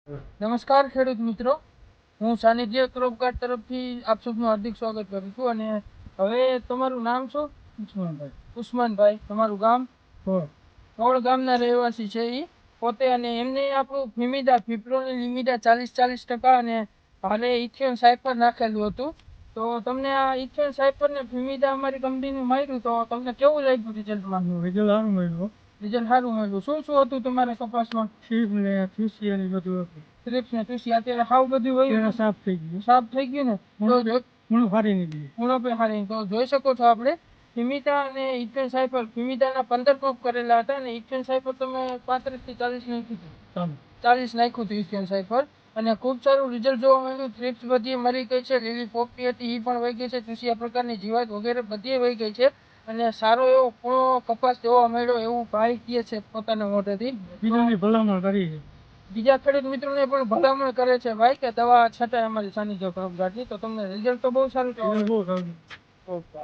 નમસ્કાર ખેડૂત મિત્રો, હું સાનિધ્ય ક્રોપગાર્ડ તરફથી આપ સૌનું હાર્દિક સ્વાગત કરું છું. અને હવે તમારું નામ શું? ઉસ્માનભાઈ. ઉસ્માનભાઈ, તમારું ગામ? કોળ ગામના રહેવાસી છે એ પોતે, અને એમને આપણું ફિમિડા ફિપ્રોનિલ લિમિડા 40% અને હાલે ઇથિયોન સાયફર નાખેલું હતું. તો તમને આ ઇથિયોન સાયફર ને ફિમિડા અમારી કંપનીનું માર્યું તો તમને કેવું લાગ્યું રિઝલ્ટમાં? રિઝલ્ટ સારું મળ્યું. રિઝલ્ટ સારું મળ્યું. શું શું હતું તમારા કપાસમાં? થ્રીપ ને થ્રીસી અને બધું હતું. થ્રીપ્સ ને થ્રીસી અત્યારે હાવ બધું હોય સાફ થઈ ગયું. સાફ થઈ ગયું ને? મૂળ ફાડી નીકળી. મૂળો પે હારી. તો જોઈ શકો છો આપણે ફિમિડા અને ઇથેન સાયફર, ફિમિડાના 15 પંપ કરેલા હતા અને ઇથેન સાયફર તમે 35 થી 40 નાખ્યું હતું. 40 નાખ્યું હતું ઇથેન સાયફર, અને ખૂબ સારું રિઝલ્ટ જોવા મળ્યું. થ્રીપ્સ બધી મરી ગઈ છે, લીલી પોપટી હતી એ પણ વહી ગઈ છે, ચૂસિયા પ્રકારની જીવાત વગેરે બધી વહી ગઈ છે, અને સારો એવો પૂર્ણો કપાસ જોવા મળ્યો એવું ભાઈ કહે છે પોતાના મોઢેથી. બીજાની ભલામણ કરી છે. બીજા ખેડૂત મિત્રોને પણ ભલામણ કરે છે ભાઈ કે દવા છટાય અમારી સાનિધ્ય ક્રોપગાર્ડની, તો તમને રિઝલ્ટ તો બહુ સારું છે. બહુ સારું. ઓકે.